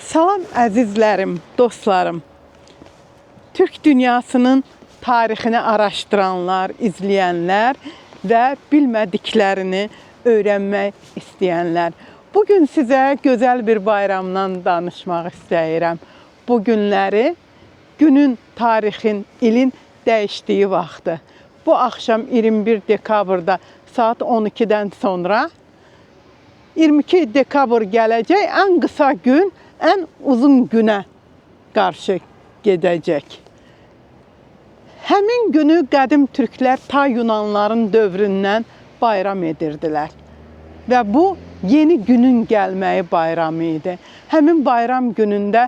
Salam əzizlərim, dostlarım. Türk dünyasının tarixini araşdıranlar, izləyənlər və bilmədiklərini öyrənmək istəyənlər. Bugün sizə gözəl bir bayramdan danışmaq istəyirəm. Bu günləri, günün, tarixin, ilin dəyişdiyi vaxtı. Bu axşam 21 dekabrda saat 12-dən sonra 22 dekabr gələcək, ən qısa gün, ən uzun günə qarşı gedəcək. Həmin günü qədim türklər ta Yunanların dövründən bayram edirdilər. Və bu, yeni günün gəlməyi bayramı idi. Həmin bayram günündə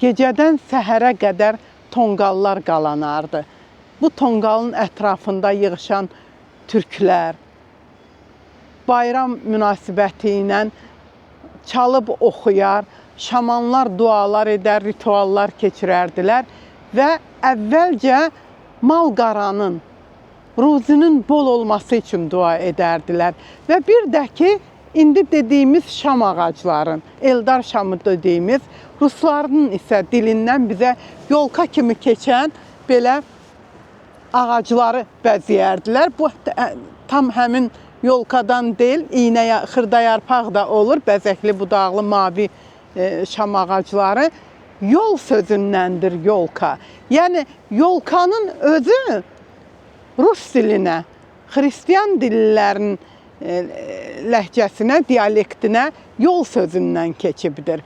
gecədən səhərə qədər tonqallar qalanardı. Bu tonqalın ətrafında yığışan türklər bayram münasibəti ilə çalıb oxuyar, şamanlar dualar edər, rituallar keçirərdilər və əvvəlcə mal-qaranın, ruzinin bol olması üçün dua edərdilər. Və bir də ki, indi dediyimiz şam ağacların, Eldar şamı dediyimiz, rusların isə dilindən bizə yolka kimi keçən belə ağacları bəzəyərdilər. Bu tam həmin yolkadan deyil, iynə, xırda yarpaq da olur, bəzəkli, budaqlı, mavi şam ağacları. Yol sözündəndir yolka. Yəni, yolkanın özü rus dilinə, xristiyan dillərinin ləhcəsinə, dialektinə yol sözündən keçibdir.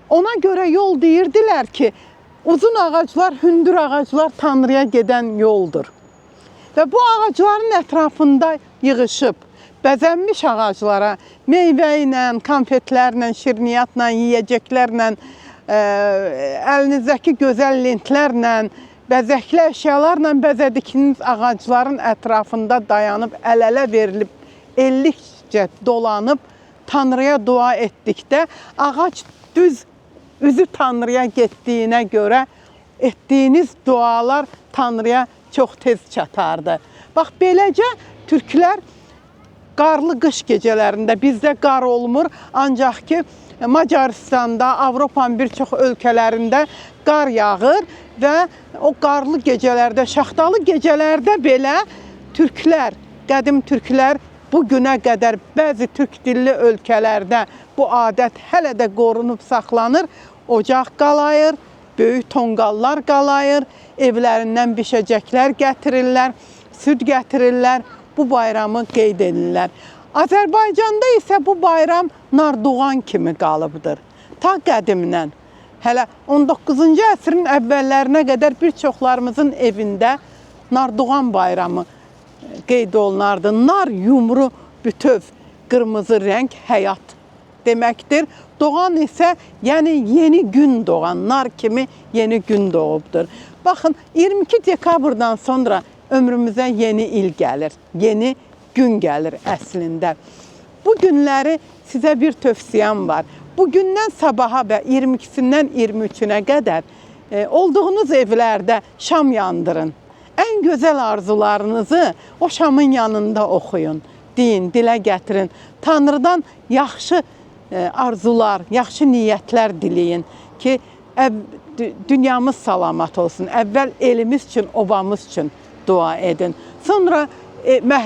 Ona görə yol deyirdilər ki, uzun ağaclar, hündür ağaclar Tanrıya gedən yoldur. Və bu ağacların ətrafında yığışıb, bəzənmiş ağaclara meyvə ilə, konfetlərlə, şirniyyatla, yiyəcəklərlə, əlinizdəki gözəl lentlərlə, bəzəkli əşyalarla bəzədikiniz ağacların ətrafında dayanıb, əl-ələ verilib, ellikcə dolanıb, Tanrıya dua etdikdə, ağac düz üzü Tanrıya getdiyinə görə etdiyiniz dualar Tanrıya çox tez çatardı. Bax, beləcə türklər qarlı qış gecələrində, bizdə qar olmur, ancaq ki, Macaristanda, Avropanın bir çox ölkələrində qar yağır və o qarlı gecələrdə, şaxtalı gecələrdə belə türklər, qədim türklər bu günə qədər bəzi türk dilli ölkələrdə bu adət hələ də qorunub saxlanır, ocaq qalayır, böyük tonqallar qalayır, evlərindən bişəcəklər gətirirlər, süd gətirirlər, bu bayramı qeyd edirlər. Azərbaycanda isə bu bayram Nardoğan kimi qalıbdır. Ta qədimdən, hələ 19-cu əsrin əvvəllərinə qədər bir çoxlarımızın evində Nardoğan bayramı qeyd olunardı. Nar yumru bütöv, qırmızı rəng həyat deməkdir. Doğan isə, yəni yeni gün doğan, nar kimi yeni gün doğubdur. Baxın, 22 dekabrdan sonra ömrümüzə yeni il gəlir, yeni gün gəlir əslində. Bu günləri sizə bir tövsiyəm var. Bugündən sabaha və 22-sindən 23-ünə qədər olduğunuz evlərdə şam yandırın. Ən gözəl arzularınızı o şamın yanında oxuyun, deyin, dilə gətirin. Tanrıdan yaxşı arzular, yaxşı niyyətlər diləyin ki, dünyamız salamat olsun. Əvvəl elimiz üçün, obamız üçün dua edin. Sonra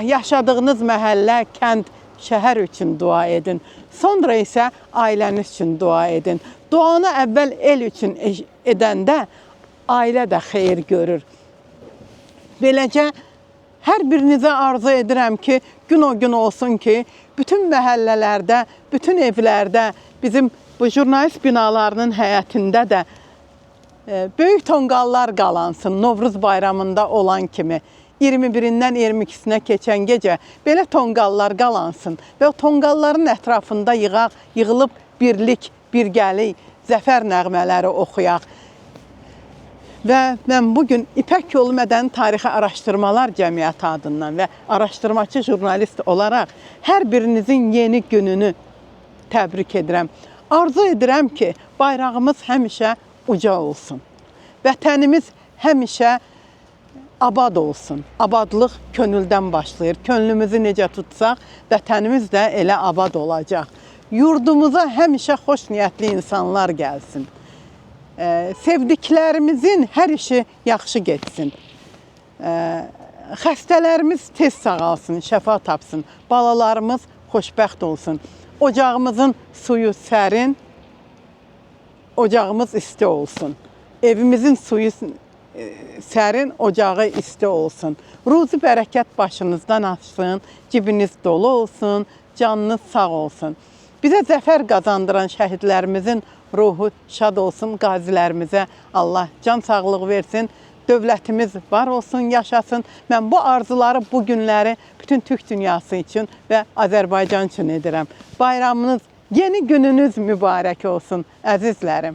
yaşadığınız məhəllə, kənd, şəhər üçün dua edin. Sonra isə ailəniz üçün dua edin. Duanı əvvəl el üçün edəndə ailə də xeyir görür. Beləcə, hər birinizə arzu edirəm ki, gün o gün olsun ki, bütün məhəllələrdə, bütün evlərdə, bizim bu jurnalist binalarının həyətində də böyük tonqallar qalansın, Novruz bayramında olan kimi. 21-dən 22-sinə keçən gecə belə tonqallar qalansın və o tonqalların ətrafında yığılıb birlik, birgəlik, zəfər nəğmələri oxuyaq. Və mən bugün İpək Yolu Mədəni Tarixi Araşdırmalar Cəmiyyəti adından və araşdırmacı jurnalist olaraq hər birinizin yeni gününü təbrik edirəm. Arzu edirəm ki, bayrağımız həmişə uca olsun. Vətənimiz həmişə abad olsun. Abadlıq könüldən başlayır. Könlümüzü necə tutsaq, vətənimiz də elə abad olacaq. yurdumuza həmişə xoş niyyətli insanlar gəlsin. Sevdiklərimizin hər işi yaxşı getsin. Xəstələrimiz tez sağalsın, şəfa tapsın. Balalarımız xoşbəxt olsun. Ocağımızın suyu sərin, ocağımız isti olsun. Evimizin suyu sərin, ocağı isti olsun. Ruzi bərəkət başınızdan açsın, cibiniz dolu olsun, canınız sağ olsun. Bizə zəfər qazandıran şəhidlərimizin ruhu şad olsun, qazilərimizə Allah can sağlığı versin. Dövlətimiz var olsun, yaşasın. Mən bu arzuları, bu günləri bütün Türk dünyası üçün və Azərbaycan üçün edirəm. Bayramınız, yeni gününüz mübarək olsun, əzizlərim.